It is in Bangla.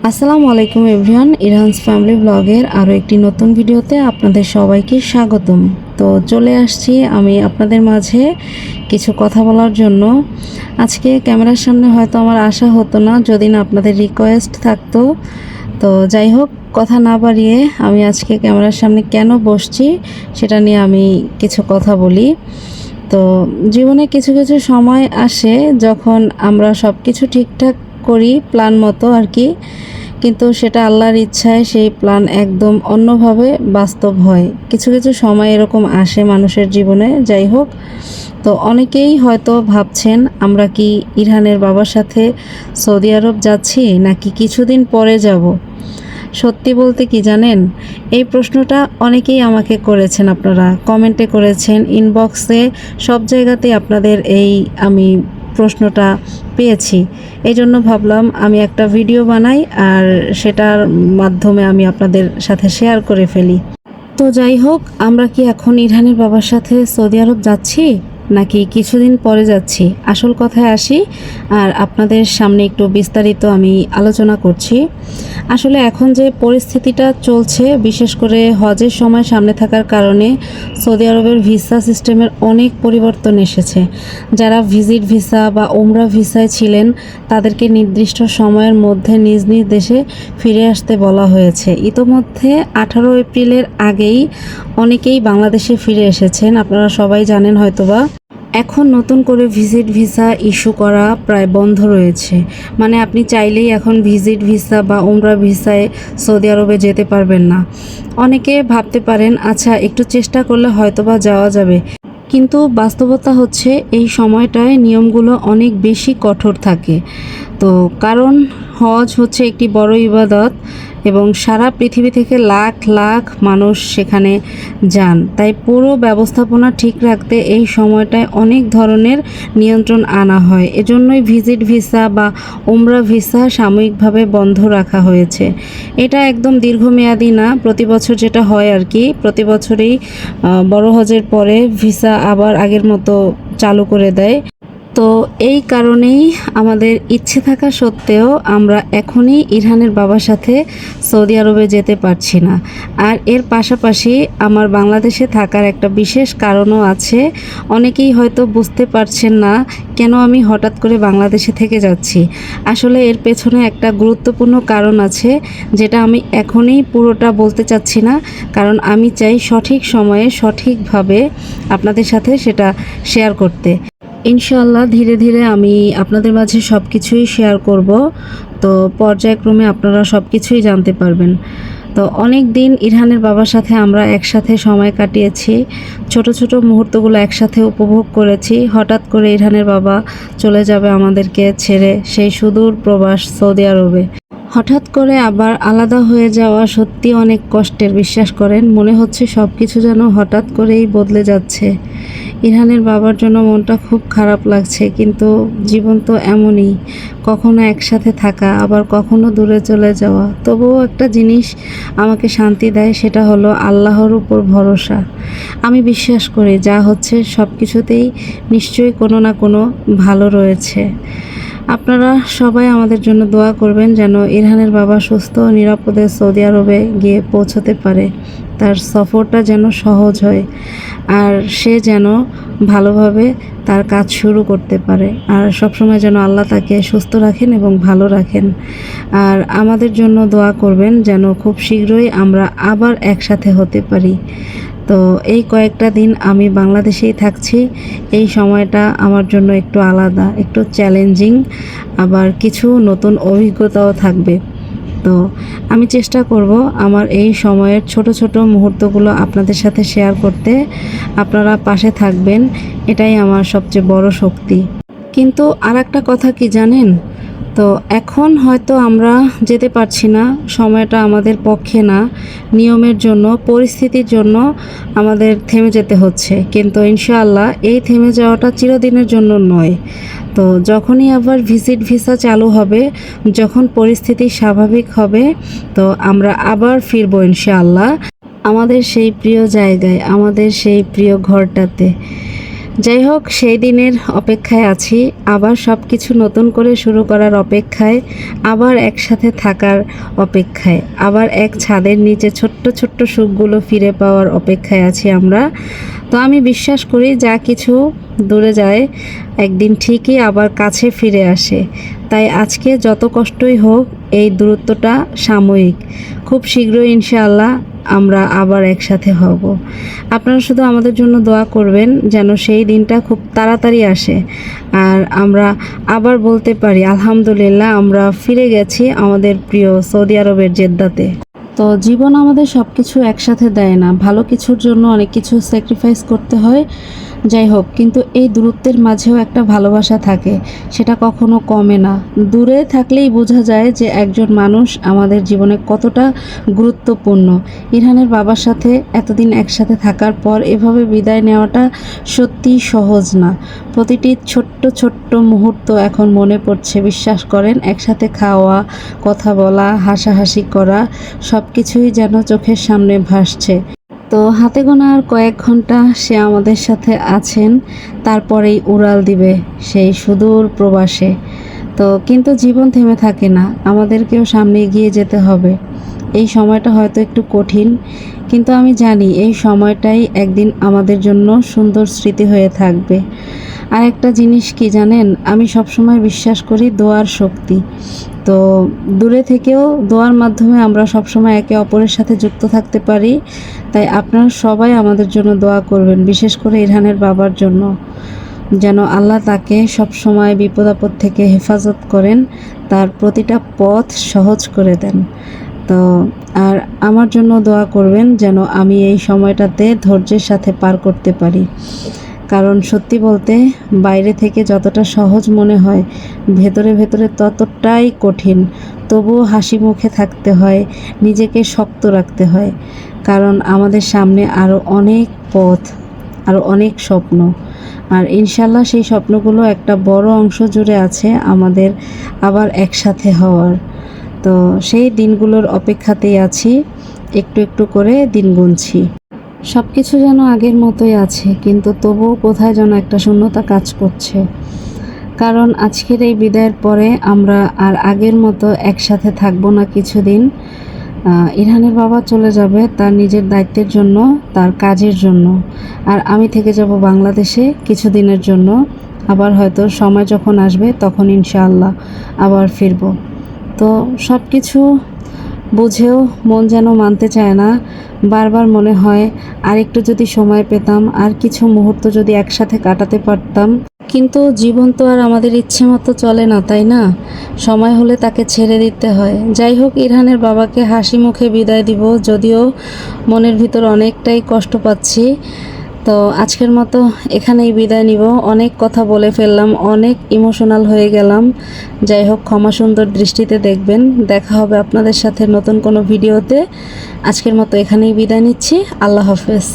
আসসালামু আলাইকুম এভরিওয়ান, ইরহানস ফ্যামিলি ব্লগের আরও একটি নতুন ভিডিওতে আপনাদের সবাইকে স্বাগতম। তো চলে আসছি আমি আপনাদের মাঝে কিছু কথা বলার জন্য। আজকে ক্যামেরার সামনে হয়তো আমার আশা হতো না যদি না আপনাদের রিকোয়েস্ট থাকতো। তো যাই হোক, কথা না বাড়িয়ে আমি আজকে ক্যামেরার সামনে কেন বসছি সেটা নিয়ে আমি কিছু কথা বলি। তো জীবনে কিছু কিছু সময় আসে যখন আমরা সব কিছু ঠিকঠাক করি প্ল্যান মতো আর কি, কিন্তু সেটা আল্লাহর ইচ্ছায় সেই প্ল্যান একদম অন্যভাবে বাস্তব হয়। কিছু কিছু সময় এরকম আসে মানুষের জীবনে। যাই হোক, তো অনেকেই হয়তো ভাবছেন আমরা কি ইরহানের বাবার সাথে সৌদি আরব যাচ্ছি নাকি কিছুদিন পরে যাব। সত্যি বলতে কি জানেন, এই প্রশ্নটা অনেকেই আমাকে করেছেন, আপনারা কমেন্টে করেছেন, ইনবক্সে, সব জায়গাতেই আপনাদের এই আমি প্রশ্নটা পেয়েছি। এই জন্য ভাবলাম আমি একটা ভিডিও বানাই আর সেটার মাধ্যমে আমি আপনাদের সাথে শেয়ার করে ফেলি। তো যাই হোক, আমরা কি এখন ইরহানের বাবার সাথে সৌদি আরব যাচ্ছি নাকি কিছুদিন পরে যাচ্ছি, আসল কথায় আসি আর আপনাদের সামনে একটু বিস্তারিত আমি আলোচনা করছি। আসলে এখন যে পরিস্থিতিটা চলছে, বিশেষ করে হজের সময় সামনে থাকার কারণে সৌদি আরবের ভিসা সিস্টেমের অনেক পরিবর্তন এসেছে। যারা ভিজিট ভিসা বা ওমরা ভিসায় ছিলেন তাদেরকে নির্দিষ্ট সময়ের মধ্যে নিজ নিজ দেশে ফিরে আসতে বলা হয়েছে। ইতোমধ্যে 18 এপ্রিলের আগেই অনেকেই বাংলাদেশে ফিরে এসেছেন, আপনারা সবাই জানেন হয়তোবা। এখন নতুন করে ভিজিট ভিসা ইস্যু করা প্রায় বন্ধ রয়েছে, মানে আপনি চাইলেই এখন ভিজিট ভিসা বা উমরা ভিসায় সৌদি আরবে যেতে পারবেন না। অনেকে ভাবতে পারেন আচ্ছা একটু চেষ্টা করলে হয়তোবা যাওয়া যাবে, কিন্তু বাস্তবতা হচ্ছে এই সময়টায় নিয়মগুলো অনেক বেশি কঠোর থাকে। তো কারণ হজ হচ্ছে একটি বড় ইবাদত এবং সারা পৃথিবী থেকে লাখ লাখ মানুষ সেখানে যান, তাই পুরো ব্যবস্থাপনা ঠিক রাখতে এই সময়টায় অনেক ধরনের নিয়ন্ত্রণ আনা হয়। এজন্যই ভিজিট ভিসা বা উমরা ভিসা সাময়িকভাবে বন্ধ রাখা হয়েছে। এটা একদম দীর্ঘমেয়াদী না, প্রতি বছর যেটা হয় আর কি, প্রতি বছরেই বড় হজের পরে ভিসা আবার আগের মতো চালু করে দেয়। তো এই কারণেই আমাদের ইচ্ছে থাকা সত্ত্বেও আমরা এখনই ইরহানের বাবার সাথে সৌদি আরবে যেতে পারছি না। আর এর পাশাপাশি আমার বাংলাদেশে থাকার একটা বিশেষ কারণও আছে। অনেকেই হয়তো বুঝতে পারছেন না কেন আমি হঠাৎ করে বাংলাদেশে থেকে যাচ্ছি। আসলে এর পেছনে একটা গুরুত্বপূর্ণ কারণ আছে, যেটা আমি এখনই পুরোটা বলতে চাচ্ছি না, কারণ আমি চাই সঠিক সময়ে সঠিকভাবে আপনাদের সাথে সেটা শেয়ার করতে। ইনশাআল্লাহ ধীরে ধীরে আমি আপনাদের মাঝে সব কিছুই শেয়ার করব। তো পর্যায়ক্রমে আপনারা সব কিছুই জানতে পারবেন। তো অনেক দিন ইরহানের বাবার সাথে আমরা একসাথে সময় কাটিয়েছি, ছোট ছোট মুহূর্তগুলো একসাথে উপভোগ করেছি। হঠাৎ করে ইরহানের বাবা চলে যাবে আমাদেরকে ছেড়ে সেই সুদূর প্রবাস সৌদি আরবে। হঠাৎ করে আবার আলাদা হয়ে যাওয়া সত্যি অনেক কষ্টের, বিশ্বাস করেন। মনে হচ্ছে সব কিছু যেন হঠাৎ করেই বদলে যাচ্ছে। ইরহানের বাবার জন্য মনটা খুব খারাপ লাগছে, কিন্তু জীবন তো এমনই, কখনো একসাথে থাকা আবার কখনো দূরে চলে যাওয়া। তবুও একটা জিনিস আমাকে শান্তি দেয়, সেটা হলো আল্লাহর উপর ভরসা। আমি বিশ্বাস করি যা হচ্ছে সব কিছুতেই নিশ্চয়ই কোনো না কোনো ভালো রয়েছে। আপনারা সবাই আমাদের জন্য দোয়া করবেন যেন ইরহানের বাবা সুস্থ ও নিরাপদে সৌদি আরবে গিয়ে পৌঁছতে পারে, তার সফরটা যেন সহজ হয় আর সে যেন ভালোভাবে তার কাজ শুরু করতে পারে। আর সবসময় যেন আল্লাহ তাকে সুস্থ রাখেন এবং ভালো রাখেন। আর আমাদের জন্য দোয়া করবেন যেন খুব শীঘ্রই আমরা আবার একসাথে হতে পারি। তো এই কয়েকটা দিন আমি বাংলাদেশেই থাকছি। এই সময়টা আমার জন্য একটু আলাদা, একটু চ্যালেঞ্জিং, আবার কিছু নতুন অভিজ্ঞতাও থাকবে। তো আমি চেষ্টা করব আমার এই সময়ের ছোট ছোট মুহূর্তগুলো আপনাদের সাথে শেয়ার করতে। আপনারা পাশে থাকবেন, এটাই আমার সবচেয়ে বড় শক্তি। কিন্তু আর একটা কথা কি জানেন, তো এখন হয়তো আমরা যেতে পারছি না, সময়টা আমাদের পক্ষে না, নিয়মের জন্য, পরিস্থিতির জন্য আমাদের থেমে যেতে হচ্ছে। কিন্তু ইনশাআল্লাহ এই থেমে যাওয়াটা চিরদিনের জন্য নয়। তো যখনই আবার ভিজিট ভিসা চালু হবে, যখন পরিস্থিতি স্বাভাবিক হবে, তো আমরা আবার ফিরবো ইনশাআল্লাহ আমাদের সেই প্রিয় জায়গায়, আমাদের সেই প্রিয় ঘরটাতে। যাই হোক, সেই দিনের অপেক্ষায় আছি, আবার সব কিছু নতুন করে শুরু করার অপেক্ষায়, আবার একসাথে থাকার অপেক্ষায়, আবার এক ছাদের নিচে ছোট্ট ছোট্ট সুখগুলো ফিরে পাওয়ার অপেক্ষায় আছি আমরা। তো আমি বিশ্বাস করি যা কিছু দূরে যায় একদিন ঠিকই আবার কাছে ফিরে আসে। তাই আজকে যত কষ্টই হোক, এই দূরত্বটা সাময়িক, খুব শীঘ্রই ইনশাআল্লাহ আমরা আবার একসাথে হব। আপনারা শুধু আমাদের জন্য দোয়া করবেন যেন সেই দিনটা খুব তাড়াতাড়ি আসে, আর আমরা আবার বলতে পারি আলহামদুলিল্লাহ আমরা ফিরে গেছি আমাদের প্রিয় সৌদি আরবের জেদ্দাতে। তো জীবন আমাদের সব কিছু একসাথে দেয় না, ভালো কিছুর জন্য অনেক কিছু স্যাক্রিফাইস করতে হয়। যাই হোক, কিন্তু এই দূরত্বের মাঝেও একটা ভালোবাসা থাকে, সেটা কখনো কমে না। দূরে থাকলেই বোঝা যায় যে একজন মানুষ আমাদের জীবনে কতটা গুরুত্বপূর্ণ। ইরহানের বাবার সাথে এতদিন একসাথে থাকার পর এভাবে বিদায় নেওয়াটা সত্যিই সহজ না। প্রতিটি ছোট্ট ছোট্ট মুহূর্ত এখন মনে পড়ছে, বিশ্বাস করেন। একসাথে খাওয়া, কথা বলা, হাসাহাসি করা, সব কিছুই যেন চোখের সামনে ভাসছে। তো হাতে গোনা আর কয়েক ঘন্টা সে আমাদের সাথে আছেন, তারপরেই উড়াল দিবে সেই সুদূর প্রবাসে। তো কিন্তু জীবন থেমে থাকে না, আমাদেরকেও সামনে এগিয়ে যেতে হবে। এই সময়টা হয়তো একটু কঠিন, কিন্তু আমি জানি এই সময়টাই একদিন আমাদের জন্য সুন্দর স্মৃতি হয়ে থাকবে। আর একটা জিনিস কি জানেন, আমি সবসময় বিশ্বাস করি দোয়ার শক্তি। তো দূরে থেকেও দোয়ার মাধ্যমে আমরা সবসময় একে অপরের সাথে যুক্ত থাকতে পারি। তাই আপনারা সবাই আমাদের জন্য দোয়া করবেন, বিশেষ করে ইরহানের বাবার জন্য, যেন আল্লাহ তাকে সবসময় বিপদ আপদ থেকে হেফাজত করেন, তার প্রতিটা পথ সহজ করে দেন। তো আর আমার জন্য দোয়া করবেন যেন আমি এই সময়টাতে ধৈর্যের সাথে পার করতে পারি। কারণ সত্যি বলতে বাইরে থেকে যতটা সহজ মনে হয়, ভেতরে ভেতরে ততটাই কঠিন। তবুও হাসি মুখে থাকতে হয়, নিজেকে শক্ত রাখতে হয়, কারণ আমাদের সামনে আরও অনেক পথ, আরও অনেক স্বপ্ন। আর ইনশাল্লাহ সেই স্বপ্নগুলো একটা বড় অংশ জুড়ে আছে আমাদের আবার একসাথে হওয়ার। তো সেই দিনগুলোর অপেক্ষাতেই আছি, একটু একটু করে দিন গুনছি। সব কিছু যেন আগের মতোই আছে, কিন্তু তবুও কোথায় যেন একটা শূন্যতা কাজ করছে। কারণ আজকের এই বিদায়ের পরে আমরা আর আগের মতো একসাথে থাকবো না কিছুদিন। ইরহানের বাবা চলে যাবে তার নিজের দায়িত্বের জন্য, তার কাজের জন্য, আর আমি থেকে যাব বাংলাদেশে কিছুদিনের জন্য। আবার হয়তো সময় যখন আসবে তখন ইনশাআল্লাহ আবার ফিরব। তো সব কিছু বুঝেও মন যেন মানতে চায় না। বারবার মনে হয় আর একটু যদি সময় পেতাম, আর কিছু মুহূর্ত যদি একসাথে কাটাতে পারতাম। কিন্তু জীবন তো আর আমাদের ইচ্ছে মতো চলে না, তাই না? সময় হলে তাকে ছেড়ে দিতে হয়। যাই হোক, ইরহানের বাবাকে হাসি মুখে বিদায় দিব, যদিও মনের ভিতর অনেকটাই কষ্ট পাচ্ছি। তো আজকের মতো এখানেই বিদায় নিব। অনেক কথা বলে ফেললাম, অনেক ইমোশনাল হয়ে গেলাম। যাই হোক, ক্ষমা সুন্দর দৃষ্টিতে দেখবেন। দেখা হবে আপনাদের সাথে নতুন কোনো ভিডিওতে। আজকের মতো এখানেই বিদায় নিচ্ছি। আল্লাহ হাফেজ।